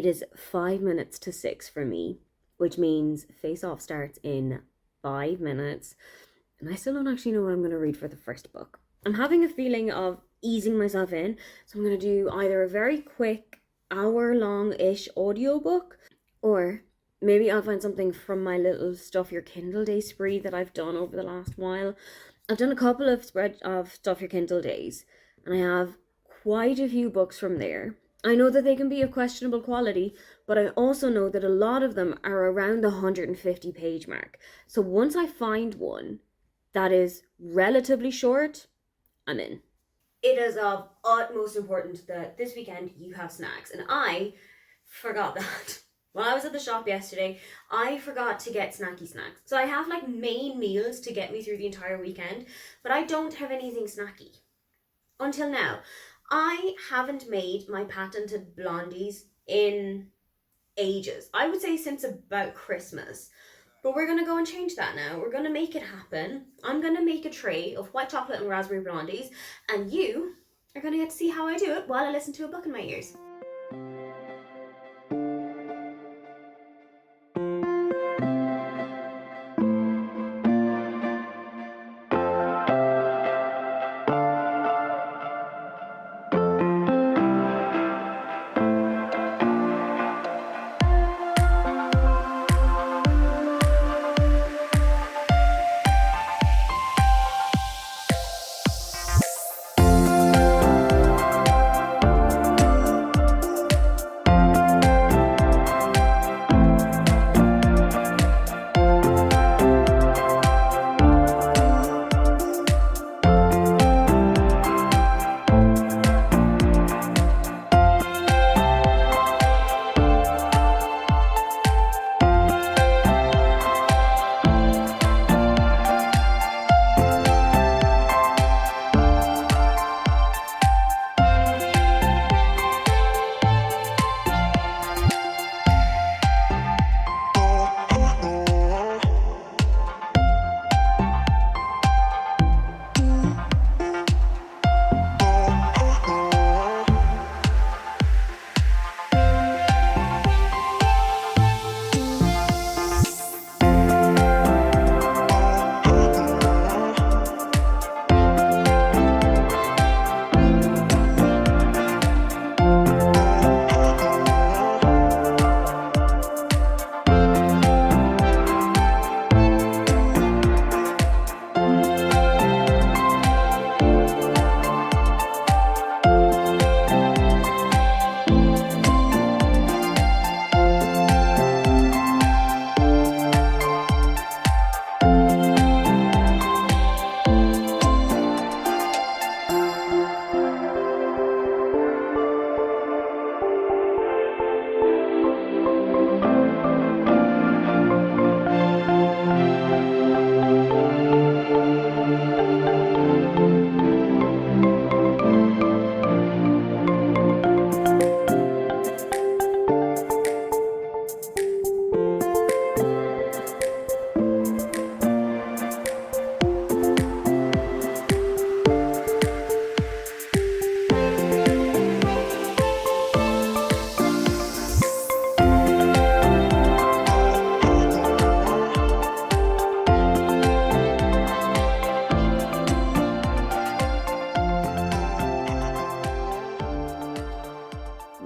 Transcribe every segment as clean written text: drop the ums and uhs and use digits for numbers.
It is 5 minutes to 6 for me, which means Face Off starts in 5 minutes. And I still don't actually know what I'm going to read for the first book. I'm having a feeling of easing myself in, so I'm going to do either a very quick hour-long-ish audiobook, or maybe I'll find something from my little Stuff Your Kindle Day spree that I've done over the last while. I've done a couple of Stuff Your Kindle Days, and I have quite a few books from there. I know that they can be of questionable quality, but I also know that a lot of them are around the 150 page mark. So once I find one that is relatively short, I'm in. It is of utmost importance that this weekend you have snacks, and I forgot that. While I was at the shop yesterday, I forgot to get snacky snacks. So I have like main meals to get me through the entire weekend, but I don't have anything snacky. Until now. I haven't made my patented blondies in ages. I would say since about Christmas. But we're going to go and change that now. We're going to make it happen. I'm going to make a tray of white chocolate and raspberry blondies, and you are going to get to see how I do it while I listen to a book in my ears.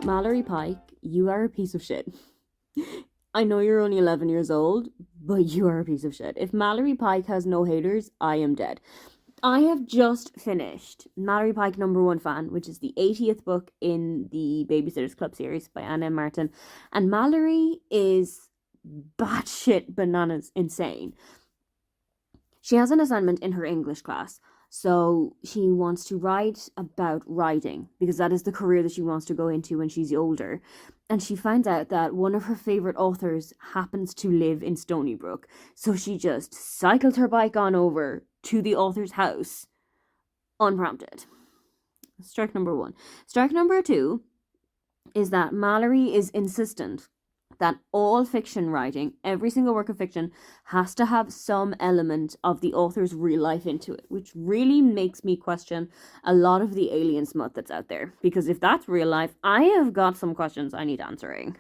Mallory Pike, you are a piece of shit. I know you're only 11 years old, but you are a piece of shit. If Mallory Pike has no haters, I am dead. I have just finished Mallory Pike #1 Fan, which is the 80th book in the Babysitters Club series by Anna M. Martin. And Mallory is batshit bananas insane. She has an assignment in her English class. So she wants to write about writing because that is the career that she wants to go into when she's older. And she finds out that one of her favorite authors happens to live in Stony Brook. So she just cycles her bike on over to the author's house unprompted. Strike #1. Strike #2 is that Mallory is insistent that all fiction writing, every single work of fiction, has to have some element of the author's real life into it, which really makes me question a lot of the alien smut that's out there. Because if that's real life, I have got some questions I need answering.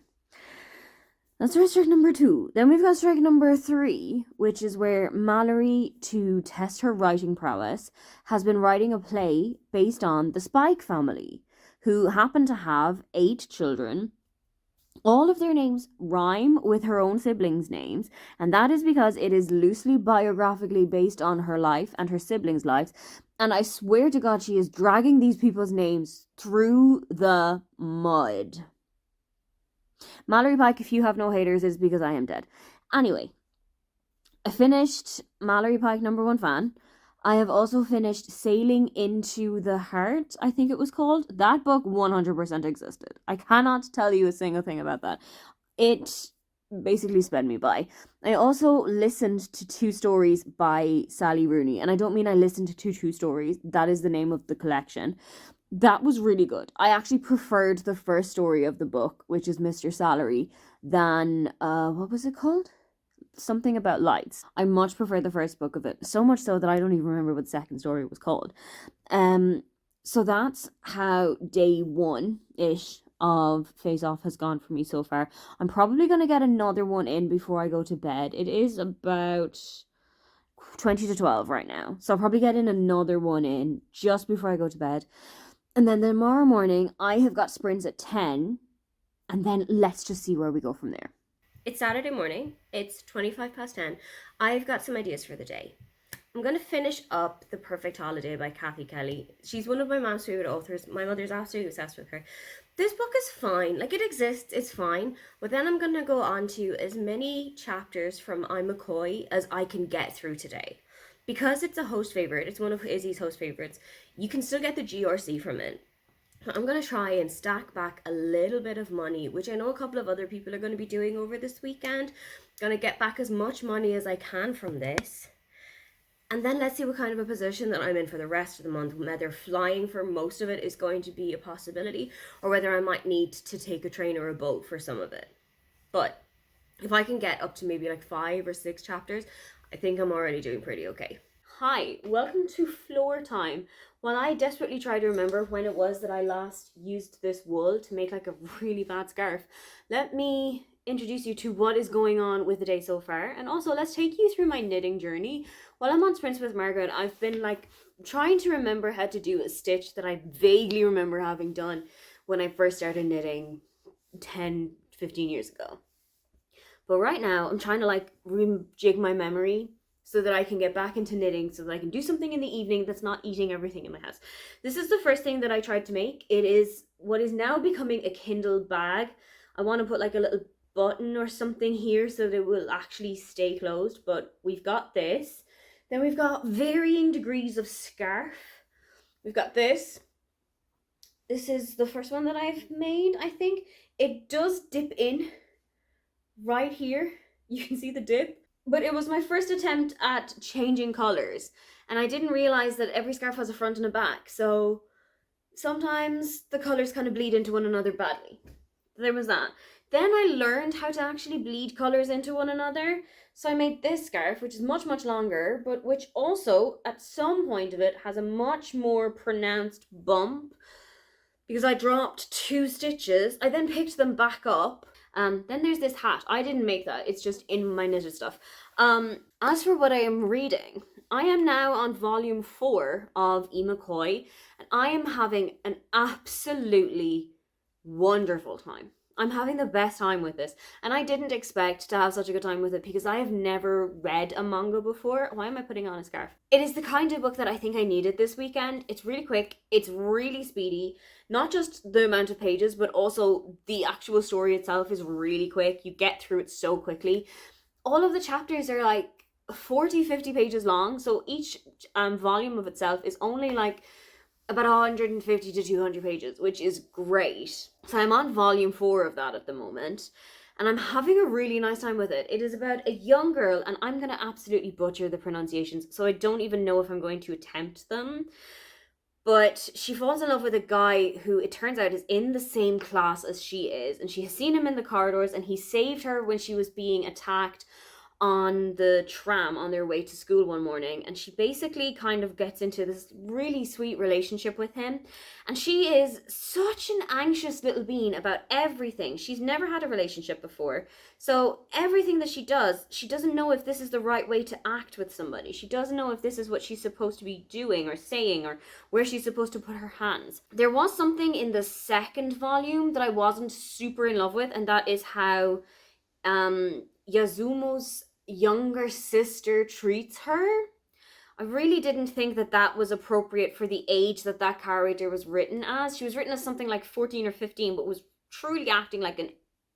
That's strike number 2. Then we've got strike number 3, which is where Mallory, to test her writing prowess, has been writing a play based on the Spike family, who happen to have 8 children. All of their names rhyme with her own siblings' names, and that is because it is loosely biographically based on her life and her siblings' lives. And I swear to God, she is dragging these people's names through the mud. Mallory Pike, if you have no haters, is because I am dead. Anyway, I finished Mallory Pike #1 fan. I have also finished Sailing into the Heart, I think it was called. That book 100% existed. I cannot tell you a single thing about that. It basically sped me by. I also listened to 2 stories by Sally Rooney. And I don't mean I listened to two stories. That is the name of the collection. That was really good. I actually preferred the first story of the book, which is Mr. Salary, than, what was it called? Something about lights. I much prefer the first book of it, so much so that I don't even remember what the second story was called. So that's how day 1-ish of Face Off has gone for me so far. I'm probably going to get another one in before I go to bed. It is about 20 to 12 right now, so I'll probably get in another one in just before I go to bed. And then tomorrow morning, I have got sprints at 10, and then let's just see where we go from there. It's Saturday morning. It's 10:25. I've got some ideas for the day. I'm going to finish up The Perfect Holiday by Kathy Kelly. She's one of my mom's favorite authors. My mother's absolutely obsessed with her. This book is fine. Like, it exists. It's fine. But then I'm going to go on to as many chapters from I'm McCoy as I can get through today. Because it's a host favorite, it's one of Izzy's host favorites, you can still get the GRC from it. I'm going to try and stack back a little bit of money, which I know a couple of other people are going to be doing over this weekend. Going to get back as much money as I can from this. And then let's see what kind of a position that I'm in for the rest of the month, whether flying for most of it is going to be a possibility, or whether I might need to take a train or a boat for some of it. But if I can get up to maybe like 5 or 6 chapters, I think I'm already doing pretty okay. Hi, welcome to floor time. While I desperately try to remember when it was that I last used this wool to make like a really bad scarf, let me introduce you to what is going on with the day so far. And also, let's take you through my knitting journey. While I'm on sprints with Margaret, I've been like trying to remember how to do a stitch that I vaguely remember having done when I first started knitting 10, 15 years ago. But right now, I'm trying to like rejig my memory so that I can get back into knitting, so that I can do something in the evening that's not eating everything in my house. This is the first thing that I tried to make. It is what is now becoming a Kindle bag. I want to put like a little button or something here so that it will actually stay closed, but we've got this. Then we've got varying degrees of scarf. We've got this. This is the first one that I've made, I think. It does dip in right here. You can see the dip. But it was my first attempt at changing colors, and I didn't realize that every scarf has a front and a back, so sometimes the colors kind of bleed into one another badly. There was that. Then I learned how to actually bleed colors into one another, so I made this scarf, which is much, much longer, but which also, at some point of it, has a much more pronounced bump, because I dropped 2 stitches. I then picked them back up. Then there's this hat. I didn't make that. It's just in my knitted stuff. As for what I am reading, I am now on volume 4 of E. McCoy, and I am having an absolutely wonderful time. I'm having the best time with this, and I didn't expect to have such a good time with it because I have never read a manga before. Why am I putting on a scarf? It is the kind of book that I think I needed this weekend. It's really quick, it's really speedy, not just the amount of pages, but also the actual story itself is really quick. You get through it so quickly. All of the chapters are like 40-50 pages long, so each volume of itself is only like about 150 to 200 pages, which is great. So I'm on volume 4 of that at the moment, and I'm having a really nice time with it. It is about a young girl, and I'm going to absolutely butcher the pronunciations, so I don't even know if I'm going to attempt them. But she falls in love with a guy who, it turns out, is in the same class as she is, and she has seen him in the corridors, and he saved her when she was being attacked on the tram on their way to school one morning, and she basically kind of gets into this really sweet relationship with him. And she is such an anxious little bean about everything. She's never had a relationship before, so everything that she does, she doesn't know if this is the right way to act with somebody. She doesn't know if this is what she's supposed to be doing or saying, or where she's supposed to put her hands. There was something in the second volume that I wasn't super in love with, and that is how Yazumo's younger sister treats her. I really didn't think that that was appropriate for the age that that character was written as. She was written as something like 14 or 15, but was truly acting like a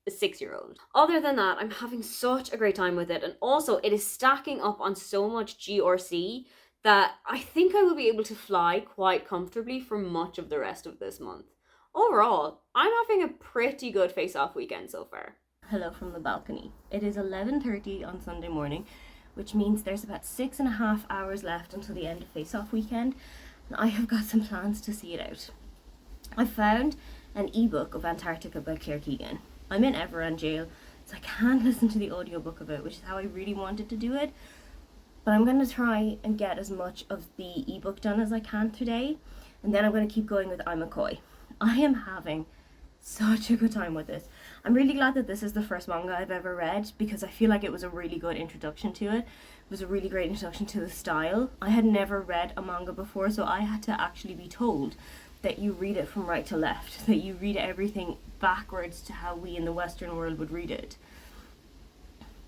6-year-old. Other than that, I'm having such a great time with it, and also it is stacking up on so much GRC that I think I will be able to fly quite comfortably for much of the rest of this month. Overall, I'm having a pretty good face-off weekend so far. Hello from the balcony. It is 11:30 on Sunday morning, which means there's about 6.5 hours left until the end of face-off weekend, and I have got some plans to see it out. I found an ebook of Antarctica by Claire Keegan. I'm in Everand jail, so I can't listen to the audiobook of it, which is how I really wanted to do it, but I'm going to try and get as much of the ebook done as I can today, and then I'm going to keep going with I'm a Koi. I am having such a good time with this. I'm really glad that this is the first manga I've ever read, because I feel like it was a really good introduction to it. It was a really great introduction to the style. I had never read a manga before, so I had to actually be told that you read it from right to left, that you read everything backwards to how we in the Western world would read it.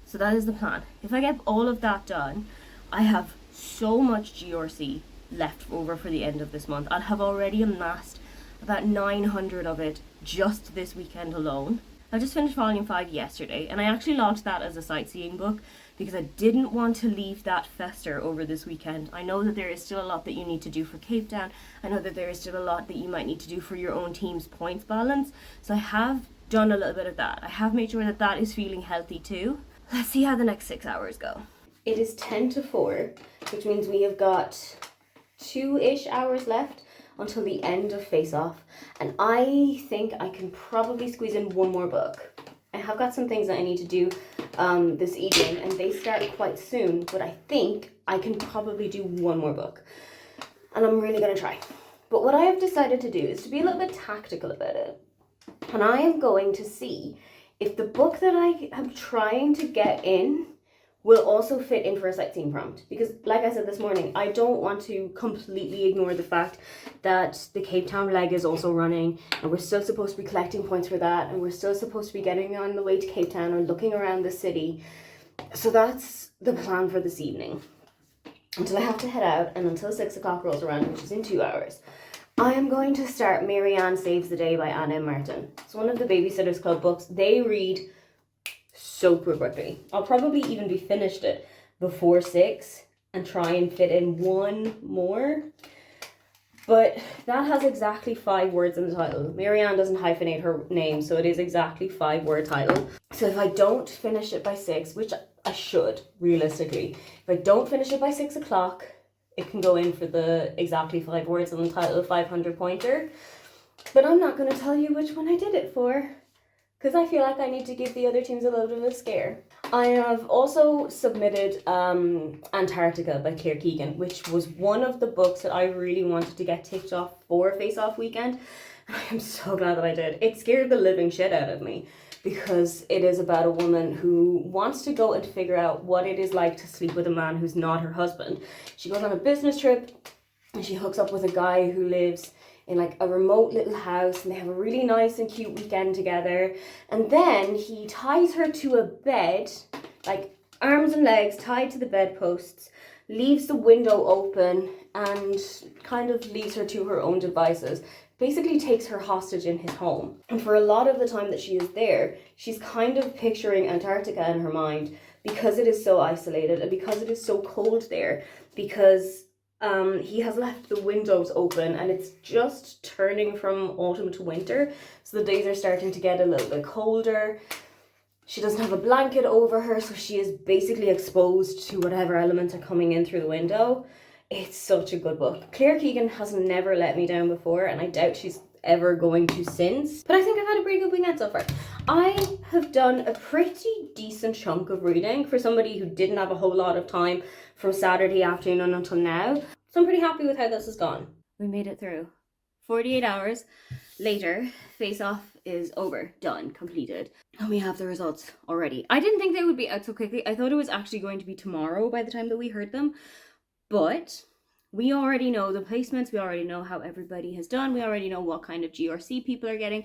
So that is the plan. If I get all of that done, I have so much GRC left over for the end of this month. I'll have already amassed about 900 of it just this weekend alone. I just finished volume 5 yesterday, and I actually launched that as a sightseeing book because I didn't want to leave that fester over this weekend. I know that there is still a lot that you need to do for Cape Town. I know that there is still a lot that you might need to do for your own team's points balance. So I have done a little bit of that. I have made sure that that is feeling healthy too. Let's see how the next 6 hours go. It is 10 to 4, which means we have got 2-ish hours left until the end of Face Off, and I think I can probably squeeze in one more book. I have got some things that I need to do this evening, and they start quite soon, but I think I can probably do one more book, and I'm really going to try. But what I have decided to do is to be a little bit tactical about it, and I am going to see if the book that I am trying to get in will also fit in for a sightseeing prompt. Because like I said this morning, I don't want to completely ignore the fact that the Cape Town leg is also running, and we're still supposed to be collecting points for that, and we're still supposed to be getting on the way to Cape Town or looking around the city. So that's the plan for this evening. Until I have to head out, and until 6 o'clock rolls around, which is in 2 hours, I am going to start Marianne Saves the Day by Anna M. Martin. It's one of the Babysitters Club books. They read super quickly. I'll probably even be finished it before 6 and try and fit in one more. But that has exactly 5 words in the title. Marianne doesn't hyphenate her name, so it is exactly 5-word title. So if I don't finish it by 6, which I should, realistically, if I don't finish it by 6 o'clock, it can go in for the exactly 5 words in the title, 500 pointer. But I'm not going to tell you which one I did it for, because I feel like I need to give the other teams a little bit of a scare. I have also submitted Antarctica by Claire Keegan, which was one of the books that I really wanted to get ticked off for Face Off weekend. And I am so glad that I did. It scared the living shit out of me, because it is about a woman who wants to go and figure out what it is like to sleep with a man who's not her husband. She goes on a business trip, and she hooks up with a guy who lives in like a remote little house, and they have a really nice and cute weekend together. And then he ties her to a bed, like arms and legs tied to the bedposts, leaves the window open, and kind of leaves her to her own devices. Basically takes her hostage in his home. And for a lot of the time that she is there, she's kind of picturing Antarctica in her mind, because it is so isolated and because it is so cold there, because he has left the windows open and it's just turning from autumn to winter. So the days are starting to get a little bit colder. She doesn't have a blanket over her, so she is basically exposed to whatever elements are coming in through the window. It's such a good book. Claire Keegan has never let me down before, and I doubt she's ever going to since. But I think I've had a pretty good weekend so far. I have done a pretty decent chunk of reading for somebody who didn't have a whole lot of time from Saturday afternoon until now. So I'm pretty happy with how this has gone. We made it through. 48 hours later, Face Off is over, done, completed. And we have the results already. I didn't think they would be out so quickly. I thought it was actually going to be tomorrow by the time that we heard them. But we already know the placements, we already know how everybody has done, we already know what kind of GRC people are getting,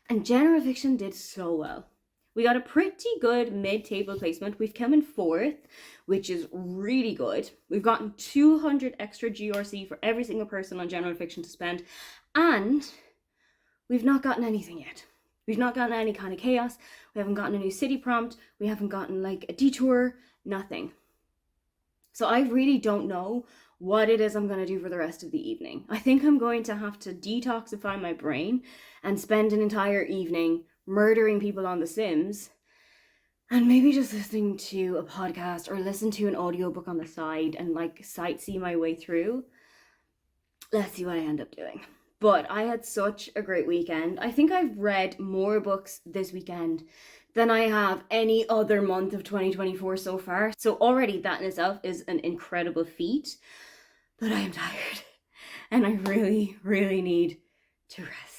and General Fiction did so well. We got a pretty good mid-table placement. We've come in 4th, which is really good. We've gotten 200 extra GRC for every single person on General Fiction to spend, and we've not gotten anything yet. We've not gotten any kind of chaos, we haven't gotten a new city prompt, we haven't gotten like a detour, nothing. So I really don't know what it is I'm going to do for the rest of the evening. I think I'm going to have to detoxify my brain and spend an entire evening murdering people on The Sims and maybe just listening to a podcast or listen to an audiobook on the side and like sightsee my way through. Let's see what I end up doing. But I had such a great weekend. I think I've read more books this weekend than I have any other month of 2024 so far. So already that in itself is an incredible feat. But I am tired and I really, really need to rest.